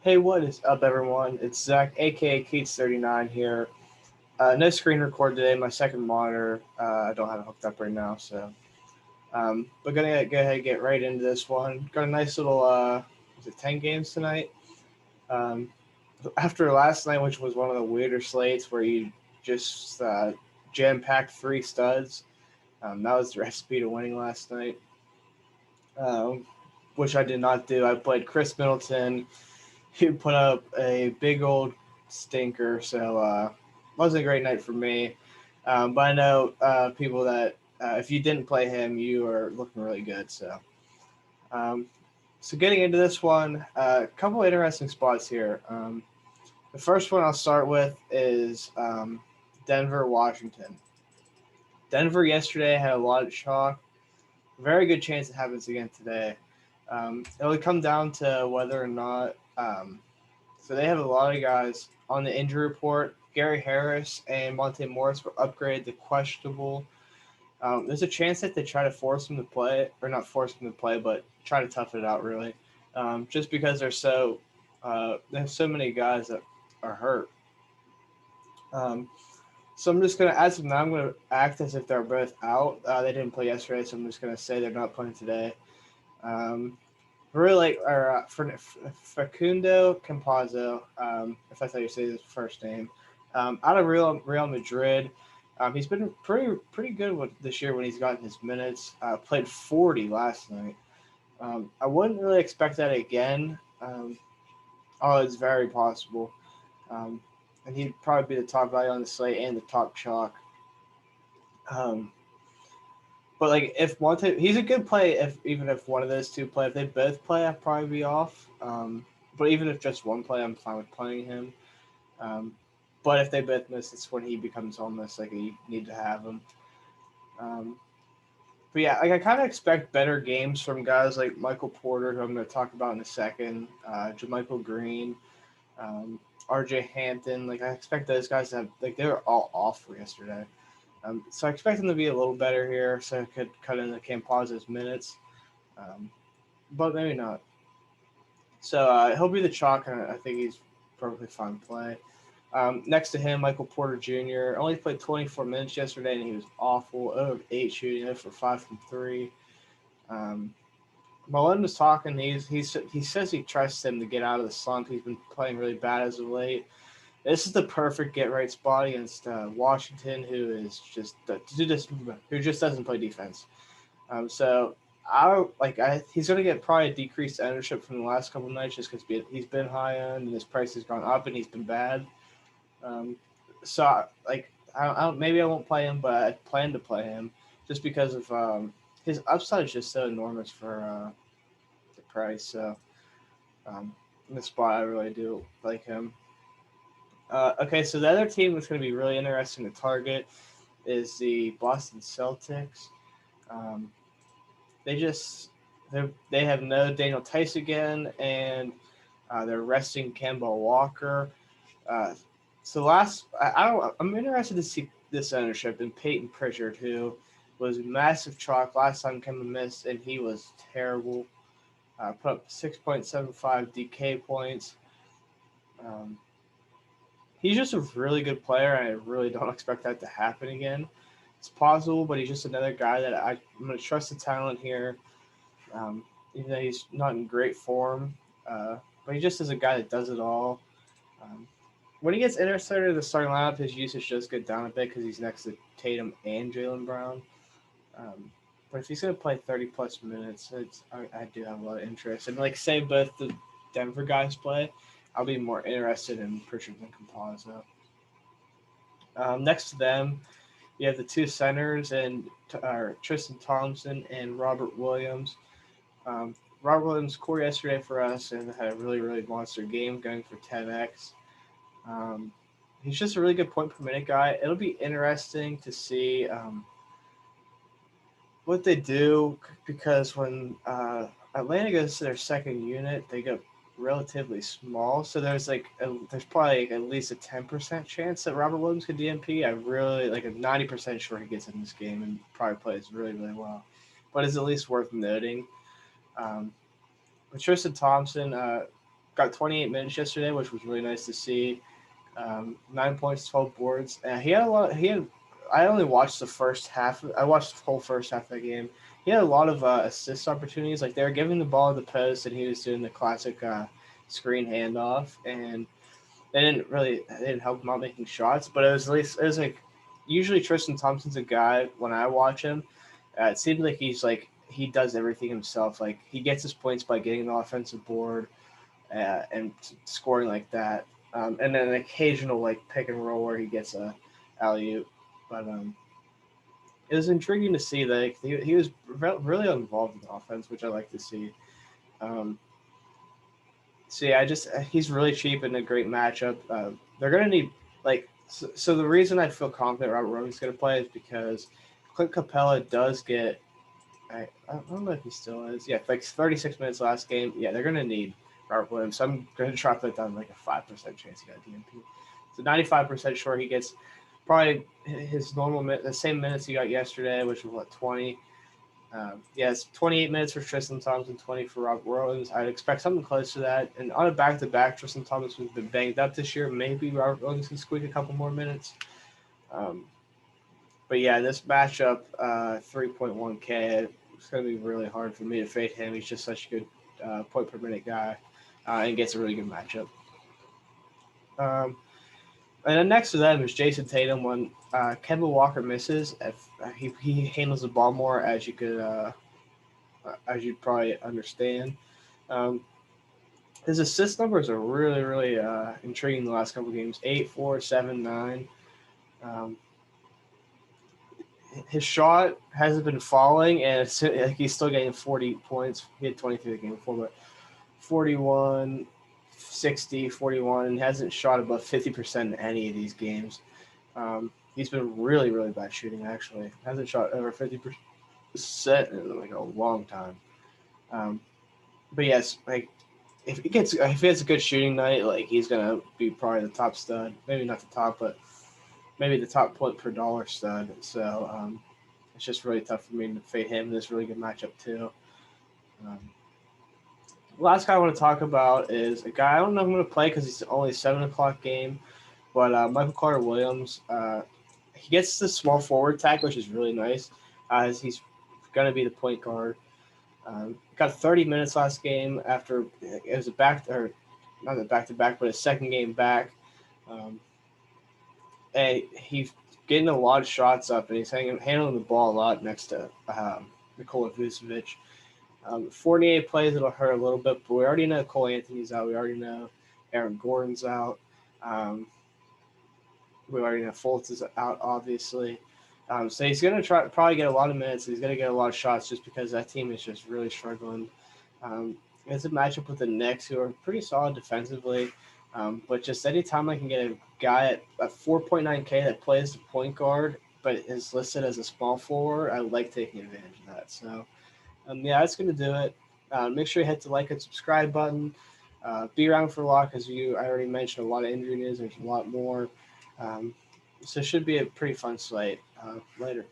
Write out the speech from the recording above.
Hey, what is up, everyone? It's Zach, aka Keats39 here. No screen record today. My second monitor, I don't have it hooked up right now, so. But gonna go ahead and get right into this one. Got a nice little, was it 10 games tonight? Um, After last night, which was one of the weirder slates where you just jam packed three studs, that was the recipe to winning last night, um, which I did not do. I played Chris Middleton. He put up a big old stinker, so wasn't a great night for me. But I know people that if you didn't play him, you are looking really good. Um, so getting into this one, a couple of interesting spots here. The first one I'll start with is Denver, Washington. Denver yesterday had a lot of chalk. Very good chance it happens again today. It'll come down to whether or not. So they have a lot of guys on the injury report. Gary Harris and Monte Morris were upgraded to questionable. There's a chance that they try to force him to play, or not force him to play, but try to tough it out really, just because they have so many guys that are hurt. Um, so I'm just gonna as of now I'm gonna act as if they're both out. They didn't play yesterday, so I'm just gonna say they're not playing today. Um, really like Facundo Campazzo, if that's how you say his first name, out of Real Madrid. He's been pretty good this year when he's gotten his minutes. Played 40 last night. I wouldn't really expect that again. Oh, it's very possible. Um, and he'd probably be the top value on the slate and the top chalk. Um, But like if he's a good play. If even if one of those two play, if they both play, I'd probably be off. But even if just one play, I'm fine with playing him. Um, but if they both miss, it's when he becomes almost like you need to have him. Um, but yeah, like I kind of expect better games from guys like Michael Porter, who I'm going to talk about in a second. Jermichael Green, um, R.J. Hampton. Like I expect those guys to have like they were all off for yesterday. So I expect him to be a little better here, so I could cut in the Campazzo's minutes, um, but maybe not. So he'll be the chalk, and I think he's perfectly fine to play. Next to him, Michael Porter Jr. only played 24 minutes yesterday, and he was awful. 0 of 8 shooting, 0 for 5 from 3. Um, Mullen was talking. He says he trusts him to get out of the slump. He's been playing really bad as of late. This is the perfect get right spot against Washington, who just doesn't play defense. So he's going to get probably a decreased ownership from the last couple of nights just because he's been high end and his price has gone up and he's been bad. Um, so like I don't, maybe I won't play him, but I plan to play him just because of his upside is just so enormous for the price. So in the spot, I really do like him. Okay, so the other team that's going to be really interesting to target is the Boston Celtics. Um, they just they have no Daniel Tice again, and they're resting Kemba Walker. Uh, I'm interested to see this ownership in Peyton Pritchard, who was massive chalk last time Kemba missed, and he was terrible. Put up 6.75 DK points. Um, he's just a really good player, and I really don't expect that to happen again. It's possible, but he's just another guy that I'm going to trust the talent here. Even though he's not in great form, but he just is a guy that does it all. Um, when he gets inserted in the starting lineup, his usage does get down a bit because he's next to Tatum and Jalen Brown. Um, but if he's going to play 30 plus minutes, I do have a lot of interest. And like say both the Denver guys play, I'll be more interested in Pritchard than Campazzo. Next to them, you have the two centers and Tristan Thompson and Robert Williams. Robert Williams scored yesterday for us and had a really monster game, going for 10x. Um, he's just a really good point per minute guy. It'll be interesting to see what they do because when Atlanta goes to their second unit, they go relatively small. So there's probably like at least a 10% chance that Robert Williams could DMP. I really like a 90% sure he gets in this game and probably plays really well. But it's at least worth noting. Um, but Tristan Thompson, got 28 minutes yesterday, which was really nice to see. 9 points, 12 boards. He had a lot. He had. I only watched the first half. I watched the whole first half of the game. He had a lot of assist opportunities. Like they were giving the ball to the post, and he was doing the classic screen handoff, and they didn't help him out making shots. But it was at least it was like usually Tristan Thompson's a guy when I watch him. It seems like he does everything himself. Like he gets his points by getting the offensive board and scoring like that. And then an occasional like pick and roll where he gets a alley oop. But it was intriguing to see that he was really involved in the offense, which I like to see. Um, so yeah, he's really cheap and a great matchup. They're gonna need so the reason I feel confident Robert Rogan's gonna play is because Clint Capella does get I don't know if he still is. Yeah, like 36 minutes last game. Yeah, they're gonna need Robert Williams. So I'm gonna drop that down like a 5% chance he got DNP. So 95% sure he gets probably his normal the same minutes he got yesterday, which was what 20. It's 28 minutes for Tristan Thompson, 20 for Robert Williams. I'd expect something close to that. And on a back-to-back, Tristan Thompson has been banged up this year. Maybe Robert Williams can squeak a couple more minutes. But yeah, this matchup, 3.1K, it's going to be really hard for me to fade him. He's just such a good point per minute guy and gets a really good matchup. And then next to them is Jason Tatum. When Kemba Walker misses, if he handles the ball more, as you'd probably understand. His assist numbers are really, really intriguing the last couple of games. 8, 4, 7, 9. His shot hasn't been falling, and he's still getting 40 points. He had 23 the game before, but 41, 60, 41, and hasn't shot above 50% in any of these games. He's been really, really bad shooting, actually. Hasn't shot over 50% in like a long time. But yes, like if he has a good shooting night, like he's gonna be probably the top stud. Maybe not the top, but maybe the top point per dollar stud. So it's just really tough for me to fade him in this really good matchup too. Last guy I want to talk about is a guy I don't know if I'm going to play because it's only a 7 o'clock game, but Michael Carter Williams. He gets the small forward tag, which is really nice, as he's going to be the point guard. Got 30 minutes last game after it was not a back-to-back, but a second game back. And he's getting a lot of shots up, and he's handling the ball a lot next to Nikola Vucevic. 48 plays, it'll hurt a little bit, but we already know Cole Anthony's out. We already know Aaron Gordon's out. We already know Fultz is out, obviously. So he's going to probably get a lot of minutes. He's going to get a lot of shots just because that team is just really struggling. It's a matchup with the Knicks, who are pretty solid defensively. But just anytime I can get a guy at 4.9K that plays the point guard but is listed as a small forward, I like taking advantage of that. So, that's going to do it. Make sure you hit the like and subscribe button. Be around for a lot because I already mentioned a lot of injury news. There's a lot more. So it should be a pretty fun slate later.